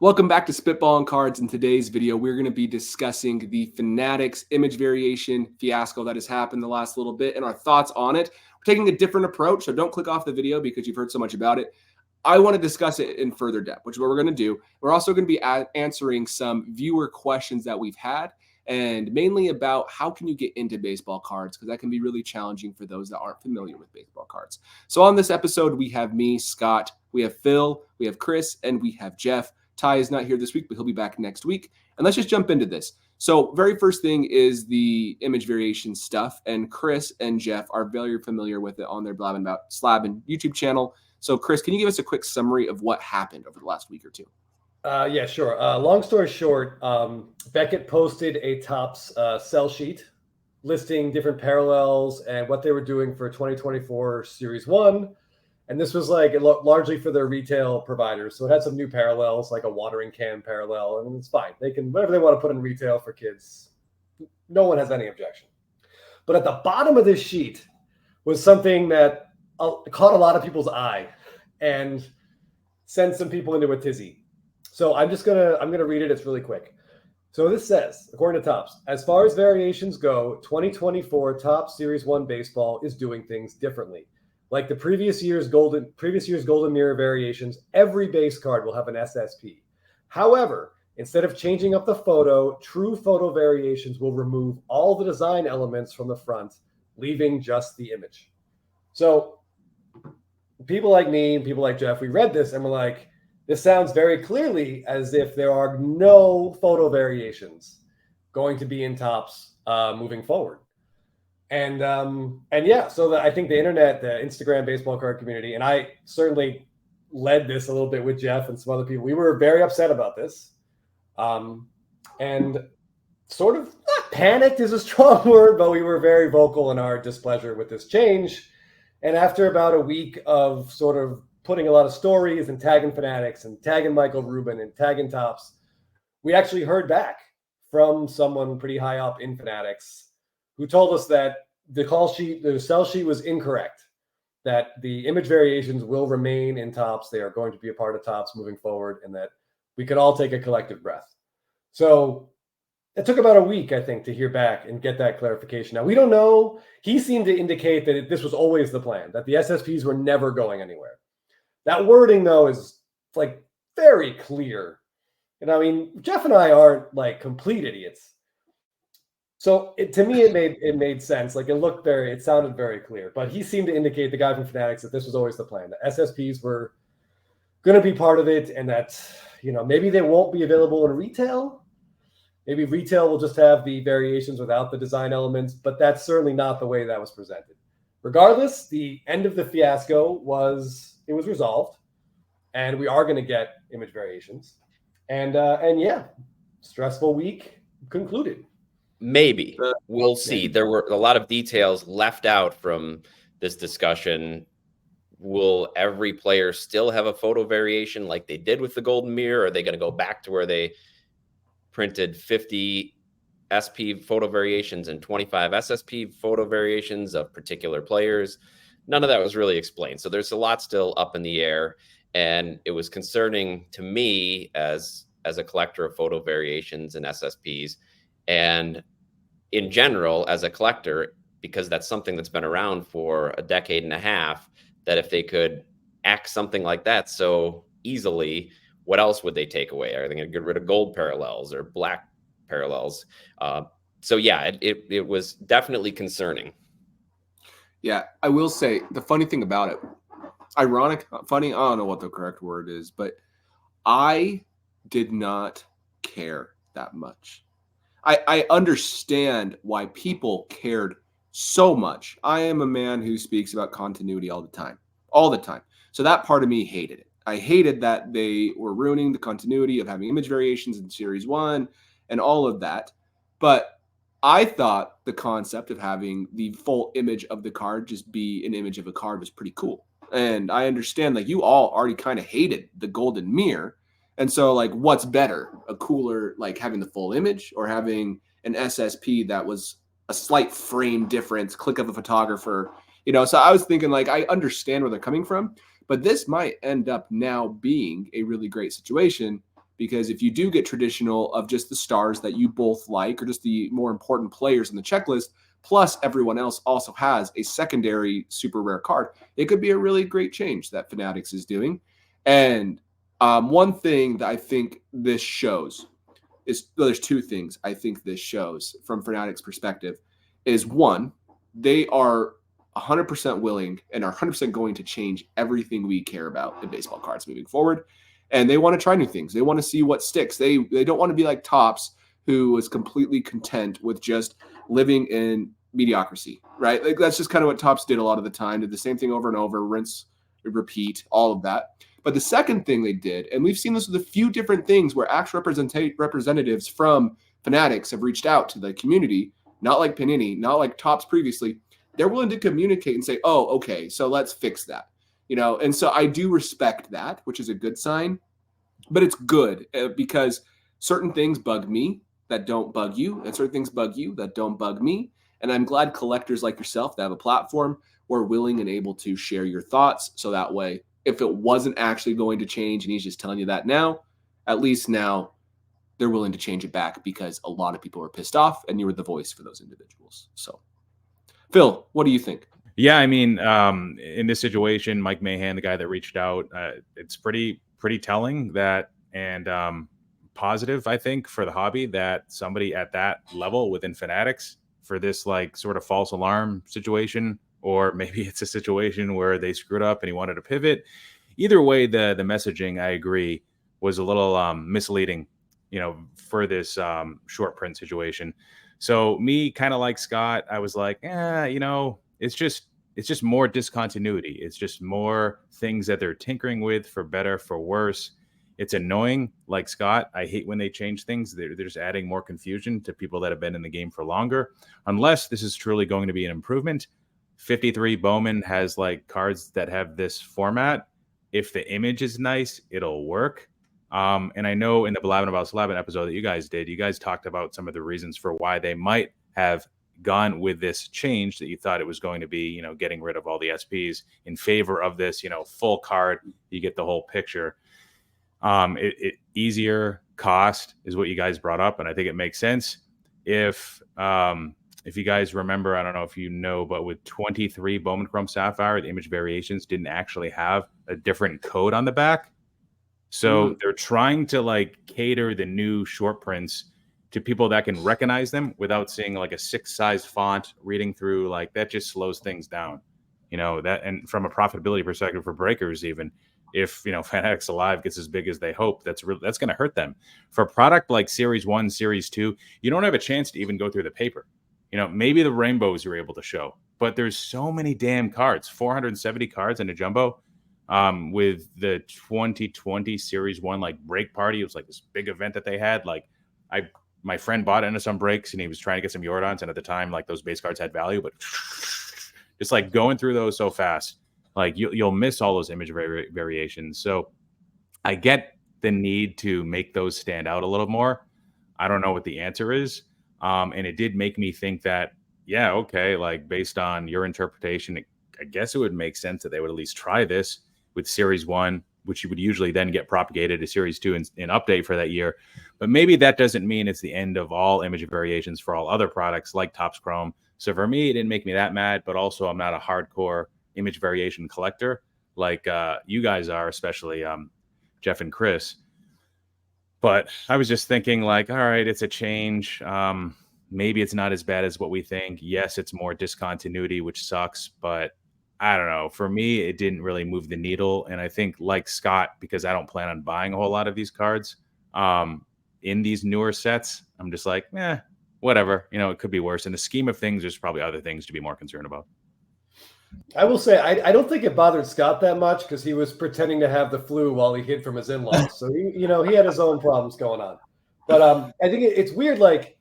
Welcome back to Spitballin Cards. In today's video, we're going to be discussing the Fanatics image variation fiasco that has happened the last little bit and our thoughts on it. We're taking a different approach, so don't click off the video because you've heard so much about it. I want to discuss it in further depth, which is what we're going to do. We're also going to be answering some viewer questions that we've had, and mainly about how can you get into baseball cards, because that can be really challenging for those that aren't familiar with baseball cards. So on this episode, we have me, Scott, we have Phil, we have Chris, and we have Jeff. Ty is not here this week, but he'll be back next week. And let's just jump into this. So very first thing is the image variation stuff. And Chris and Jeff are very familiar with it on their Blabbing About Slabbing YouTube channel. So Chris, can you give us a quick summary of what happened over the last week or two? Yeah, sure. Long story short, Beckett posted a Topps sell sheet listing different parallels and what they were doing for 2024 Series 1. And this was like largely for their retail providers. So it had some new parallels, like a watering can parallel, and it's fine. They can, whatever they want to put in retail for kids. No one has any objection. But at the bottom of this sheet was something that caught a lot of people's eye and sent some people into a tizzy. So I'm gonna read it. It's really quick. So this says, according to Topps, as far as variations go, 2024 Topps Series 1 baseball is doing things differently. Like the previous year's golden mirror variations, every base card will have an SSP. However, instead of changing up the photo, true photo variations will remove all the design elements from the front, leaving just the image. So people like me and people like Jeff, we read this and we're like, this sounds very clearly as if there are no photo variations going to be in Topps moving forward. And yeah, so I think the internet, the Instagram baseball card community, and I certainly led this a little bit with Jeff and some other people. We were very upset about this, and sort of not panicked is a strong word, but we were very vocal in our displeasure with this change. And after about a week of sort of putting a lot of stories and tagging Fanatics and tagging Michael Rubin and tagging Topps, we actually heard back from someone pretty high up in Fanatics who told us that the sell sheet was incorrect, that the image variations will remain in Topps. They are going to be a part of Topps moving forward, and that we could all take a collective breath. So it took about a week, I think, to hear back and get that clarification. Now, we don't know. He seemed to indicate that this was always the plan, that the SSPs were never going anywhere. That wording, though, is like very clear. And I mean, Jeff and I aren't like complete idiots. So to me, it made sense. Like it sounded very clear. But he seemed to indicate, the guy from Fanatics, that this was always the plan. The SSPs were going to be part of it, and that maybe they won't be available in retail. Maybe retail will just have the variations without the design elements. But that's certainly not the way that was presented. Regardless, the end of the fiasco was resolved, and we are going to get image variations. And yeah, stressful week concluded. Maybe. We'll see. There were a lot of details left out from this discussion. Will every player still have a photo variation like they did with the golden mirror? Are they going to go back to where they printed 50 SP photo variations and 25 SSP photo variations of particular players? None of that was really explained. So there's a lot still up in the air. And it was concerning to me as a collector of photo variations and SSPs. And in general, as a collector, because that's something that's been around for a decade and a half, that if they could act something like that so easily, what else would they take away? Are they going to get rid of gold parallels or black parallels? So yeah, it was definitely concerning. Yeah, I will say the funny thing about it, funny, I don't know what the correct word is, but I did not care that much. I understand why people cared so much. I am a man who speaks about continuity all the time. So that part of me hated it. I hated that they were ruining the continuity of having image variations in Series 1 and all of that. But I thought the concept of having the full image of the card just be an image of a card was pretty cool. And I understand like you all already kind of hated the golden mirror. And so, like, what's better? A cooler, like, having the full image or having an SSP that was a slight frame difference, click of a photographer, So I was thinking, like, I understand where they're coming from, but this might end up now being a really great situation Because if you do get traditional of just the stars that you both like, or just the more important players in the checklist, plus everyone else also has a secondary super rare card, it could be a really great change that Fanatics is doing. And one thing that I think this shows is, well, there's two things I think this shows from Fanatics' perspective is, one, they are 100% willing and are 100% going to change everything we care about in baseball cards moving forward. And they want to try new things. They want to see what sticks. They don't want to be like Topps, who was completely content with just living in mediocrity, right? Like that's just kind of what Topps did a lot of the time. Did the same thing over and over, rinse, repeat, all of that. But the second thing they did, and we've seen this with a few different things where actual representatives from Fanatics have reached out to the community, not like Panini, not like Topps previously. They're willing to communicate and say, oh, okay, so let's fix that. And so I do respect that, which is a good sign, but it's good because certain things bug me that don't bug you, and certain things bug you that don't bug me. And I'm glad collectors like yourself that have a platform were willing and able to share your thoughts. So that way, if it wasn't actually going to change and he's just telling you that now, at least now they're willing to change it back because a lot of people were pissed off and you were the voice for those individuals. So, Phil, what do you think? Yeah, I mean, in this situation, Mike Mahan, the guy that reached out, it's pretty telling that, and positive, I think, for the hobby that somebody at that level within Fanatics for this like sort of false alarm situation, or maybe it's a situation where they screwed up and he wanted to pivot. Either way, the messaging, I agree, was a little misleading, for this short print situation. So me, kind of like Scott, I was like, it's just more discontinuity. It's just more things that they're tinkering with for better, for worse. It's annoying. Like Scott, I hate when they change things. They're just adding more confusion to people that have been in the game for longer. Unless this is truly going to be an improvement. 53 Bowman has like cards that have this format. If the image is nice, it'll work. And I know in the Blabbing About Slabbing episode that you guys talked about some of the reasons for why they might have gone with this change, that you thought it was going to be, getting rid of all the SPs in favor of this, full card. You get the whole picture. Easier cost is what you guys brought up, and I think it makes sense. If you guys remember, I don't know if you know, but with 23 Bowman Chrome Sapphire, the image variations didn't actually have a different code on the back. So they're trying to like cater the new short prints to people that can recognize them without seeing like a 6-size font reading through. Like that just slows things down, that. And from a profitability perspective for breakers, even if Fanatics Alive gets as big as they hope, that's going to hurt them. For a product like Series 1, Series 2, you don't have a chance to even go through the paper. Maybe the rainbows you're able to show, but there's so many damn cards, 470 cards in a jumbo. With the 2020 Series 1 like break party, it was like this big event that they had. Like my friend bought into some breaks and he was trying to get some Jordans, and at the time like those base cards had value, but just like going through those so fast, like you'll miss all those image variations. So I get the need to make those stand out a little more. I don't know what the answer is. And it did make me think that, yeah, okay, like based on your interpretation, I guess it would make sense that they would at least try this with Series 1, which you would usually then get propagated to Series 2 and update for that year. But maybe that doesn't mean it's the end of all image variations for all other products like Topps Chrome. So for me, it didn't make me that mad, but also I'm not a hardcore image variation collector like you guys are, especially Jeff and Chris. But I was just thinking like, all right, it's a change. Maybe it's not as bad as what we think. Yes, it's more discontinuity, which sucks, but I don't know. For me, it didn't really move the needle. And I think like Scott, because I don't plan on buying a whole lot of these cards in these newer sets, I'm just like, whatever. It could be worse. In the scheme of things, there's probably other things to be more concerned about. I will say, I don't think it bothered Scott that much because he was pretending to have the flu while he hid from his in-laws. So, he had his own problems going on. But I think it's weird. Like,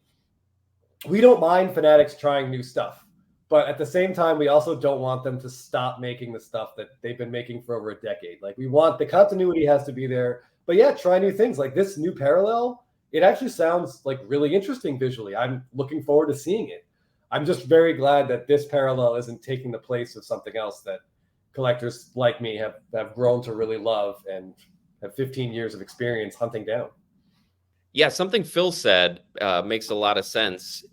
we don't mind Fanatics trying new stuff. But at the same time, we also don't want them to stop making the stuff that they've been making for over a decade. Like, we want the continuity has to be there. But yeah, try new things. Like this new parallel, it actually sounds like really interesting visually. I'm looking forward to seeing it. I'm just very glad that this parallel isn't taking the place of something else that collectors like me have grown to really love and have 15 years of experience hunting down. Yeah, something Phil said makes a lot of sense.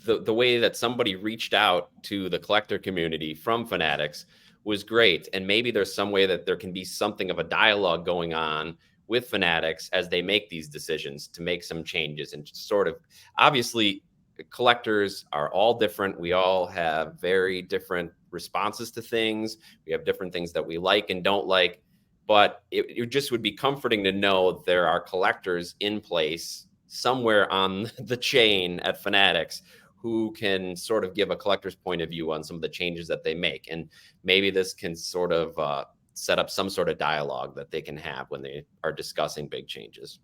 The way that somebody reached out to the collector community from Fanatics was great. And maybe there's some way that there can be something of a dialogue going on with Fanatics as they make these decisions to make some changes. And sort of, obviously, collectors are all different. We all have very different responses to things. We have different things that we like and don't like. But it just would be comforting to know there are collectors in place somewhere on the chain at Fanatics who can sort of give a collector's point of view on some of the changes that they make. And maybe this can sort of set up some sort of dialogue that they can have when they are discussing big changes.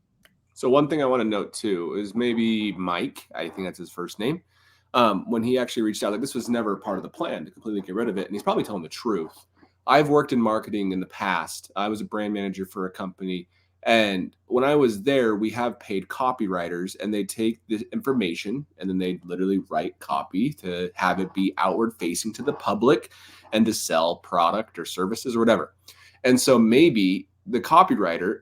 So one thing I want to note too is maybe Mike, I think that's his first name, when he actually reached out, like this was never part of the plan to completely get rid of it. And he's probably telling the truth. I've worked in marketing in the past. I was a brand manager for a company. And when I was there, we have paid copywriters, and they take the information and then they literally write copy to have it be outward facing to the public and to sell product or services or whatever. And so maybe the copywriter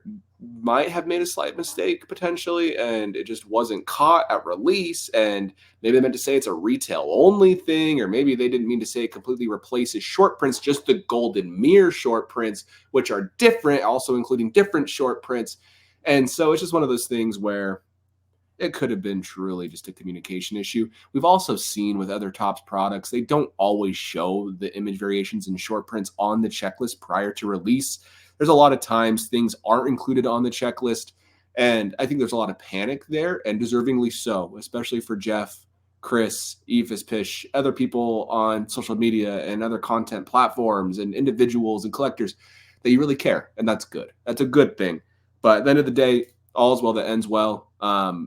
might have made a slight mistake potentially, and it just wasn't caught at release. And maybe they meant to say it's a retail only thing, or maybe they didn't mean to say it completely replaces short prints, just the golden mirror short prints, which are different, also including different short prints. And so it's just one of those things where it could have been truly just a communication issue. We've also seen with other Topps products, they don't always show the image variations and short prints on the checklist prior to release. There's a lot of times things aren't included on the checklist. And I think there's a lot of panic there, and deservingly so, especially for Jeff, Chris, Ephus Pish, other people on social media and other content platforms and individuals and collectors that you really care. And that's good. That's a good thing. But at the end of the day, all's well that ends well.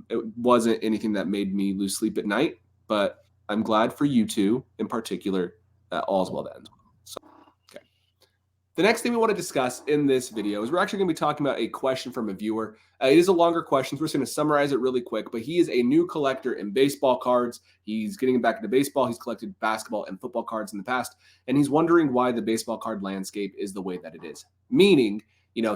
It wasn't anything that made me lose sleep at night, but I'm glad for you two in particular that all's well that ends well. So, okay. The next thing we want to discuss in this video is we're actually going to be talking about a question from a viewer. It is a longer question, so we're just going to summarize it really quick, but he is a new collector in baseball cards. He's getting back into baseball. He's collected basketball and football cards in the past, and he's wondering why the baseball card landscape is the way that it is. Meaning,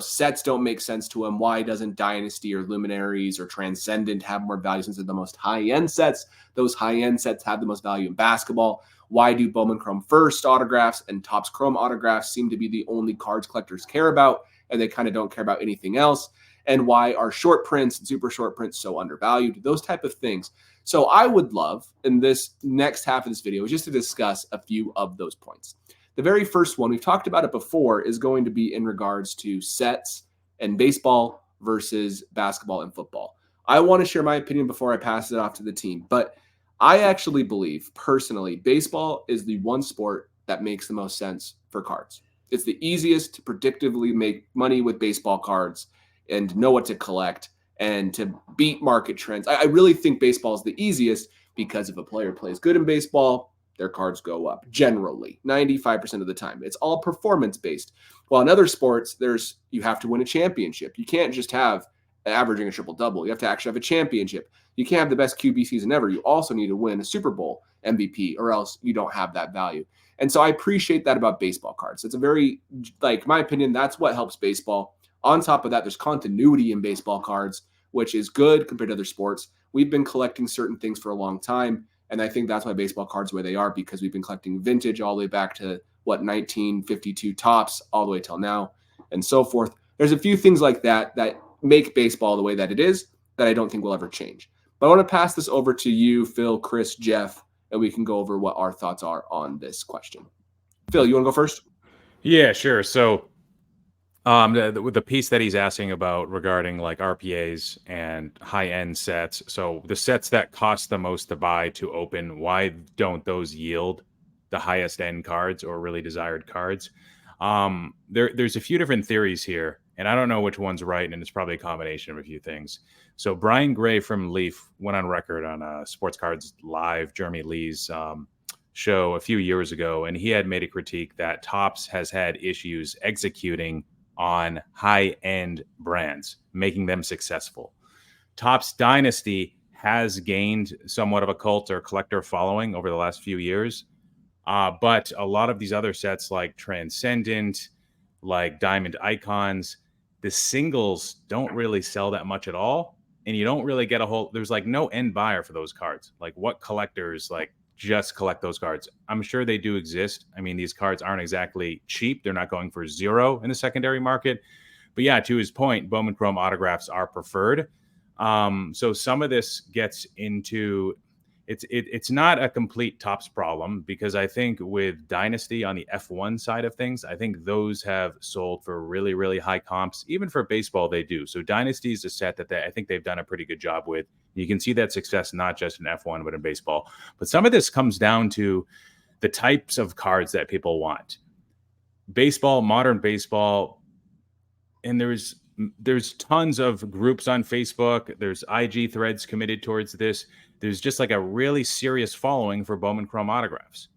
sets don't make sense to him. Why doesn't Dynasty or Luminaries or Transcendent have more value since they're the most high-end sets? Those high-end sets have the most value in basketball. Why do Bowman Chrome First autographs and Topps Chrome autographs seem to be the only cards collectors care about, and they kind of don't care about anything else? And why are short prints and super short prints so undervalued? Those type of things. So I would love, in this next half of this video, just to discuss a few of those points. The very first one, we've talked about it before, is going to be in regards to sets and baseball versus basketball and football. I want to share my opinion before I pass it off to the team, but I actually believe, personally, baseball is the one sport that makes the most sense for cards. It's the easiest to predictively make money with baseball cards and know what to collect and to beat market trends. I really think baseball is the easiest because if a player plays good in baseball, their cards go up generally 95% of the time. It's all performance based. While in other sports, you have to win a championship. You can't just have averaging a triple double. You have to actually have a championship. You can't have the best QB season ever. You also need to win a Super Bowl MVP, or else you don't have that value. And so I appreciate that about baseball cards. It's a very, my opinion, that's what helps baseball. On top of that, there's continuity in baseball cards, which is good compared to other sports. We've been collecting certain things for a long time. And I think that's why baseball cards are the way they are, because we've been collecting vintage all the way back to 1952 Topps all the way till now and so forth. There's a few things like that that make baseball the way that it is that I don't think will ever change. But I want to pass this over to you, Phil, Chris, Jeff, and we can go over what our thoughts are on this question. Phil, you want to go first? Yeah, sure. So the piece that he's asking about regarding like RPAs and high-end sets. So the sets that cost the most to buy to open, why don't those yield the highest end cards or really desired cards? There's a few different theories here, and I don't know which one's right, and it's probably a combination of a few things. So Brian Gray from Leaf went on record on Sports Cards Live, Jeremy Lee's show a few years ago, and he had made a critique that Topps has had issues executing on high-end brands, making them successful. Topps Dynasty has gained somewhat of a cult or collector following over the last few years, but a lot of these other sets like Transcendent, like Diamond Icons, the singles don't really sell that much at all. and you don't really get there's like no end buyer for those cards. Like what collectors like just collect those cards? I'm sure they do exist. I mean, these cards aren't exactly cheap. They're not going for zero in the secondary market. But yeah, to his point, Bowman Chrome autographs are preferred. So some of this gets into it's not a complete tops problem, because I think with Dynasty on the F1 side of things, I think those have sold for really, really high comps. Even for baseball, they do. So Dynasty is a set that I think they've done a pretty good job with. You can see that success not just in F1, but in baseball. But some of this comes down to the types of cards that people want. Baseball, modern baseball, and there's tons of groups on Facebook. There's IG threads committed towards this. There's just like a really serious following for Bowman Chrome autographs,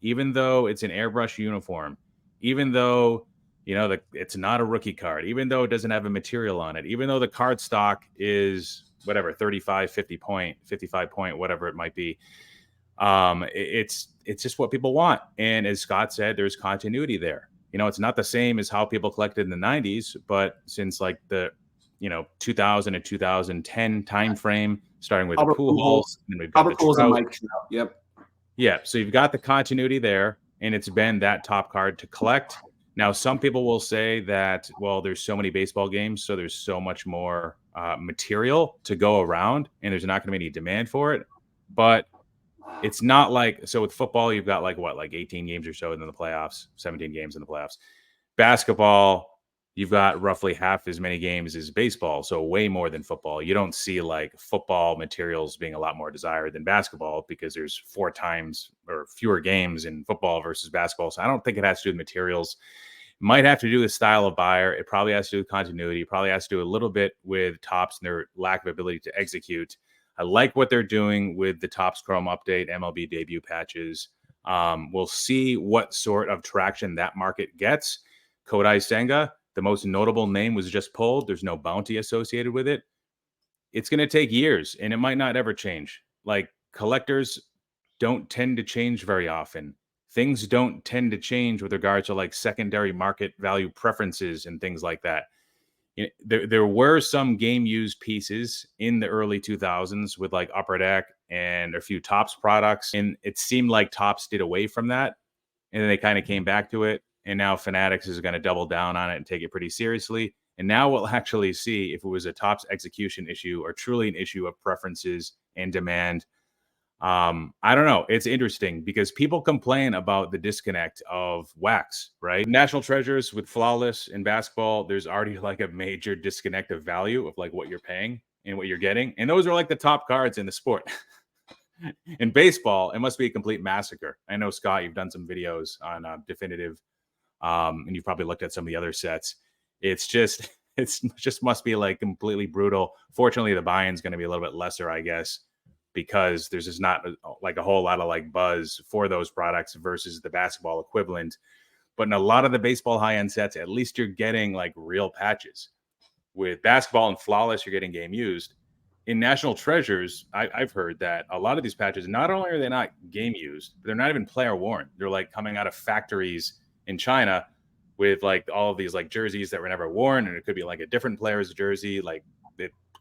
even though it's an airbrush uniform, even though, you know, it's not a rookie card, even though it doesn't have a material on it, even though the card stock is whatever, 35, 50 point, 55 point, whatever it might be. It's just what people want. And as Scott said, there's continuity there. You know, it's not the same as how people collected in the 90s, but since like the 2000 and 2010 time frame, starting with Albert the Pujols, and we've got Albert the Pujols and Trout. Mike Trout. Yep. Yeah, so you've got the continuity there, and it's been that top card to collect. Now, some people will say that, well, there's so many baseball games, so there's so much more material to go around, and there's not going to be any demand for it. But it's not like, so with football, you've got like 18 games or so in the playoffs, 17 games in the playoffs. Basketball, you've got roughly half as many games as baseball, so way more than football. You don't see like football materials being a lot more desired than basketball, because there's 4 times or fewer games in football versus basketball. So I don't think it has to do with materials. It might have to do with style of buyer. It probably has to do with continuity. It probably has to do a little bit with Topps and their lack of ability to execute. I like what they're doing with the Topps Chrome update, MLB debut patches. We'll see what sort of traction that market gets. Kodai Senga, the most notable name, was just pulled. There's no bounty associated with it. It's going to take years, and it might not ever change. Like, collectors don't tend to change very often. Things don't tend to change with regards to like secondary market value preferences and things like that. You know, there were some game used pieces in the early 2000s with like Upper Deck and a few Topps products, and it seemed like Topps did away from that, and then they kind of came back to it. And now Fanatics is going to double down on it and take it pretty seriously. And now we'll actually see if it was a Topps execution issue or truly an issue of preferences and demand. I don't know. It's interesting because people complain about the disconnect of wax, right? National Treasures with Flawless in basketball, there's already like a major disconnect of value of like what you're paying and what you're getting. And those are like the top cards in the sport. In baseball, it must be a complete massacre. I know, Scott, you've done some videos on Definitive, and you've probably looked at some of the other sets. It's just must be like completely brutal. Fortunately, the buy-in is going to be a little bit lesser, I guess, because there's just not like a whole lot of like buzz for those products versus the basketball equivalent. But in a lot of the baseball high-end sets, at least you're getting like real patches. With basketball and Flawless, you're getting game used. In National Treasures, I've heard that a lot of these patches, not only are they not game used, but they're not even player worn. They're like coming out of factories in China with like all of these like jerseys that were never worn, and it could be like a different player's jersey, like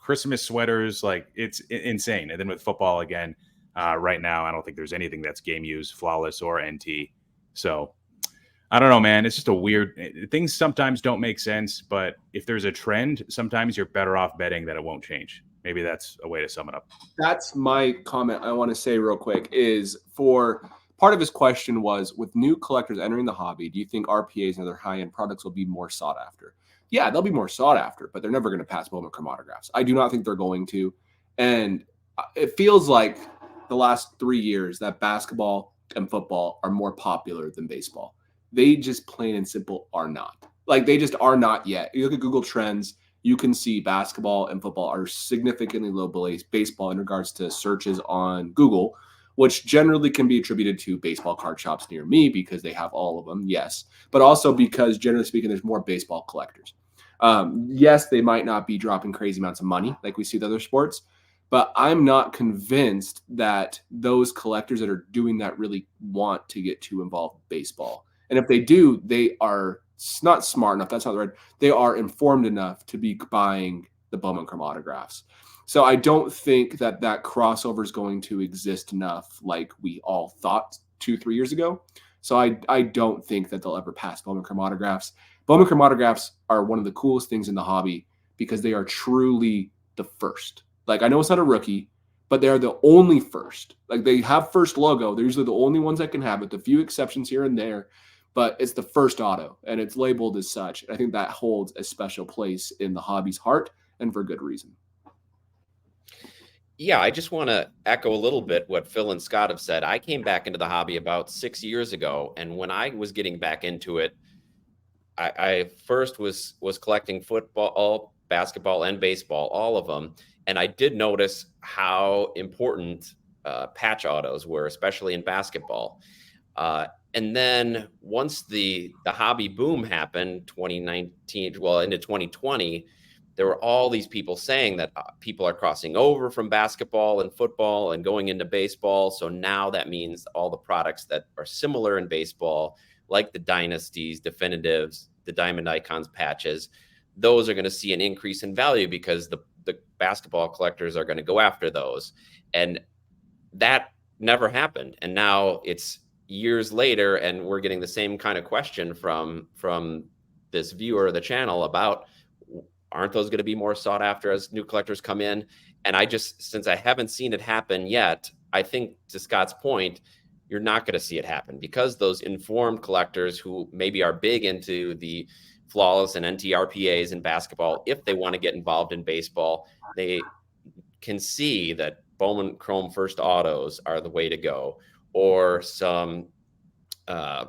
Christmas sweaters. Like, it's insane. And then with football again, right now, I don't think there's anything that's game used, Flawless or NT. So I don't know, man. It's just a weird things sometimes don't make sense, but if there's a trend, sometimes you're better off betting that it won't change. Maybe that's a way to sum it up. That's my comment I want to say real quick is for part of his question was, with new collectors entering the hobby, do you think RPAs and other high-end products will be more sought after? Yeah, they'll be more sought after, but they're never going to pass Bowman Chrome autographs. I do not think they're going to. And it feels like the last 3 years that basketball and football are more popular than baseball. They just plain and simple are not. Like, they just are not yet. You look at Google Trends, you can see basketball and football are significantly low below baseball in regards to searches on Google, which generally can be attributed to baseball card shops near me because they have all of them, yes, but also because generally speaking, there's more baseball collectors. Yes, they might not be dropping crazy amounts of money like we see with other sports, but I'm not convinced that those collectors that are doing that really want to get too involved with baseball. And if they do, they are not smart enough. That's not the right. They are informed enough to be buying the Bowman Chrome autographs. So I don't think that crossover is going to exist enough like we all thought 2-3 years ago. So I don't think that they'll ever pass Bowman Chrome autographs. Bowman Chrome autographs are one of the coolest things in the hobby because they are truly the first. Like, I know it's not a rookie, but they are the only first. Like, they have first logo. They're usually the only ones that can have it, a few exceptions here and there, but it's the first auto, and it's labeled as such. I think that holds a special place in the hobby's heart, and for good reason. Yeah, I just want to echo a little bit what Phil and Scott have said. I came back into the hobby about 6 years ago, and when I was getting back into it, I first was collecting football, basketball, and baseball, all of them, and I did notice how important patch autos were, especially in basketball. And then once the hobby boom happened, 2019, well, into 2020, there were all these people saying that people are crossing over from basketball and football and going into baseball. So now that means all the products that are similar in baseball, like the Dynasties, Definitives, the Diamond Icons patches, those are going to see an increase in value because the basketball collectors are going to go after those. And that never happened. And now it's years later, and we're getting the same kind of question from this viewer of the channel about, aren't those going to be more sought after as new collectors come in? And I just, since I haven't seen it happen yet, I think, to Scott's point, you're not going to see it happen because those informed collectors who maybe are big into the flawless and NTRPAs in basketball, if they want to get involved in baseball, they can see that Bowman Chrome first autos are the way to go, or some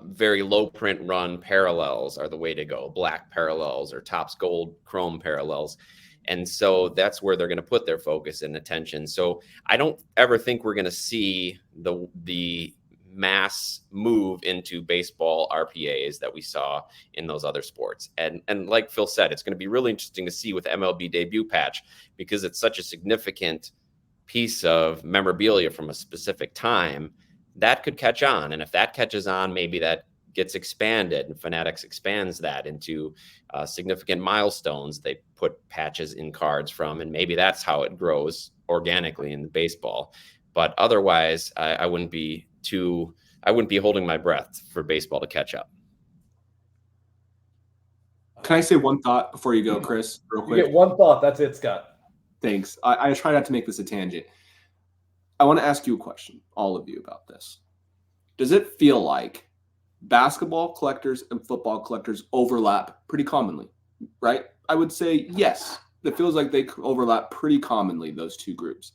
very low print run parallels are the way to go, black parallels or Topps Gold Chrome parallels. And so that's where they're going to put their focus and attention. So I don't ever think we're going to see the mass move into baseball RPAs that we saw in those other sports. And like Phil said, it's going to be really interesting to see with MLB debut patch, because it's such a significant piece of memorabilia from a specific time that could catch on. And if that catches on, maybe that gets expanded and Fanatics expands that into significant milestones. They put patches in cards from, and maybe that's how it grows organically in baseball. But otherwise, I wouldn't be holding my breath for baseball to catch up. Can I say one thought before you go, Chris, real quick? You get one thought. That's it, Scott. Thanks. I try not to make this a tangent. I want to ask you a question, all of you, about this. Does it feel like basketball collectors and football collectors overlap pretty commonly, right? I would say yes. It feels like they overlap pretty commonly, those two groups.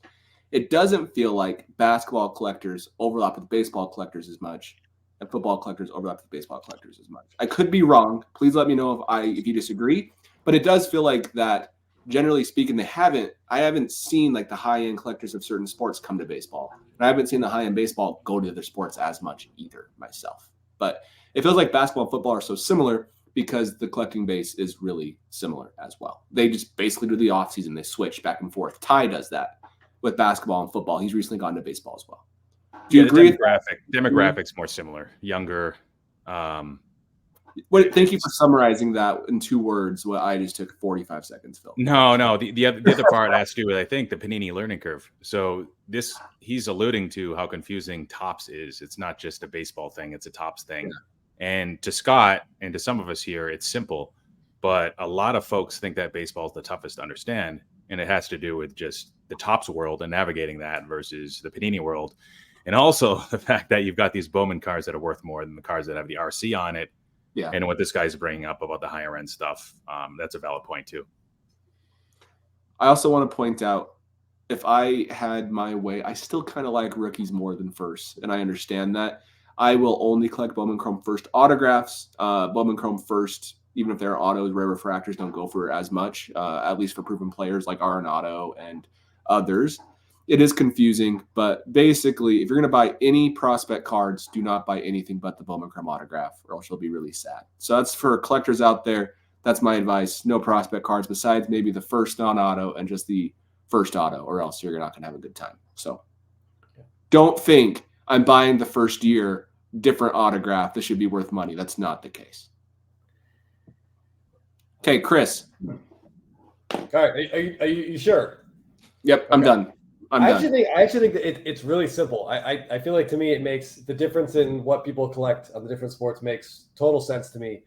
It doesn't feel like basketball collectors overlap with baseball collectors as much, and football collectors overlap with baseball collectors as much. I could be wrong. Please let me know if you disagree. But it does feel like that, generally speaking, I haven't seen like the high-end collectors of certain sports come to baseball. And I haven't seen the high-end baseball go to other sports as much either myself. But it feels like basketball and football are so similar because the collecting base is really similar as well. They just basically do the offseason. They switch back and forth. Ty does that with basketball and football. He's recently gone to baseball as well. Do you agree? Demographics more similar, younger. Thank you for summarizing that in 2 words. What I just took 45 seconds, Phil. No. The other part has to do with, I think, the Panini learning curve. So he's alluding to how confusing Topps is. It's not just a baseball thing; it's a Topps thing. Yeah. And to Scott and to some of us here, it's simple, but a lot of folks think that baseball is the toughest to understand, and it has to do with just the Topps world and navigating that versus the Panini world, and also the fact that you've got these Bowman cards that are worth more than the cards that have the RC on it. Yeah. And what this guy's bringing up about the higher end stuff, that's a valid point too. I also want to point out, if I had my way, I still kind of like rookies more than first, and I understand that. I will only collect Bowman Chrome first autographs. Bowman Chrome first, even if they're autos, rare refractors don't go for as much, at least for proven players like Arenado and others. It is confusing, but basically, if you're going to buy any prospect cards, do not buy anything but the Bowman Chrome autograph, or else you'll be really sad. So that's for collectors out there. That's my advice. No prospect cards besides maybe the first non-auto and just the first auto, or else you're not going to have a good time. So don't think I'm buying the first year different autograph. This should be worth money. That's not the case. Okay, Chris. All right. Are you sure? Yep, I'm done. I actually think that it's really simple. I feel like, to me, it makes the difference in what people collect on the different sports makes total sense to me.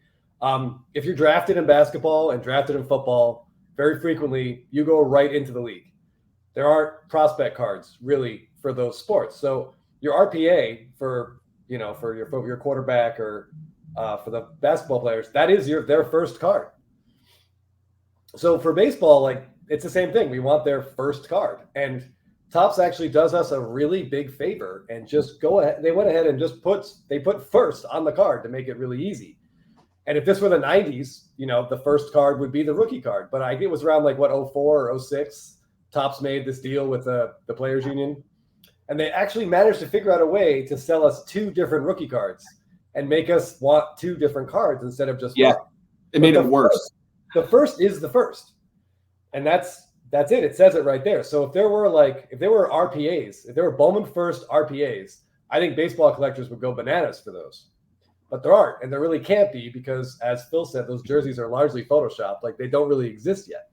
If you're drafted in basketball and drafted in football, very frequently you go right into the league. There aren't prospect cards really for those sports. So your RPA for your quarterback or for the basketball players, that is their first card. So for baseball, like, it's the same thing. We want their first card, and Topps actually does us a really big favor and just go ahead. They went ahead and just put first on the card to make it really easy. And if this were the 90s, the first card would be the rookie card. But I think it was around 04 or 06, Topps made this deal with the Players Union. And they actually managed to figure out a way to sell us 2 different rookie cards and make us want 2 different cards instead of just one. It made it worse. The first is the first. And that's it. It says it right there. So if there were RPAs, if there were Bowman first RPAs, I think baseball collectors would go bananas for those. But there aren't, and there really can't be, because, as Phil said, those jerseys are largely photoshopped. Like, they don't really exist yet.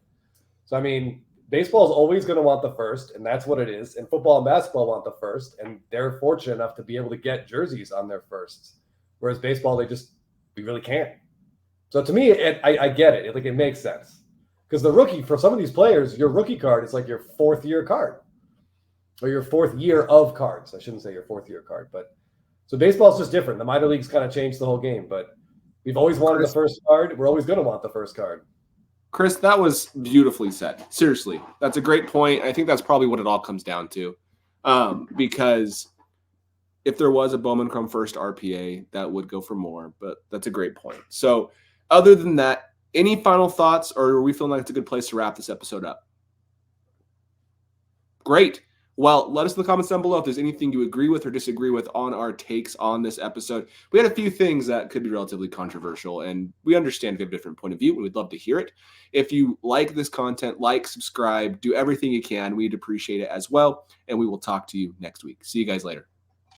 So, I mean, baseball is always going to want the first, and that's what it is. And football and basketball want the first, and they're fortunate enough to be able to get jerseys on their firsts. Whereas baseball, we really can't. So to me, I get it. It makes sense. Because the rookie, for some of these players, your rookie card is like your 4th year card, or your 4th year of cards. I shouldn't say your 4th year card, but so baseball is just different. The minor leagues kind of changed the whole game, but we've always wanted the first card. We're always going to want the first card. Chris, that was beautifully said. Seriously, that's a great point. I think that's probably what it all comes down to, because if there was a Bowman Chrome first RPA, that would go for more, but that's a great point. So other than that, any final thoughts, or are we feeling like it's a good place to wrap this episode up? Great. Well, let us in the comments down below if there's anything you agree with or disagree with on our takes on this episode. We had a few things that could be relatively controversial, and we understand if you have a different point of view, and we'd love to hear it. If you like this content, subscribe, do everything you can. We'd appreciate it as well, and we will talk to you next week. See you guys later.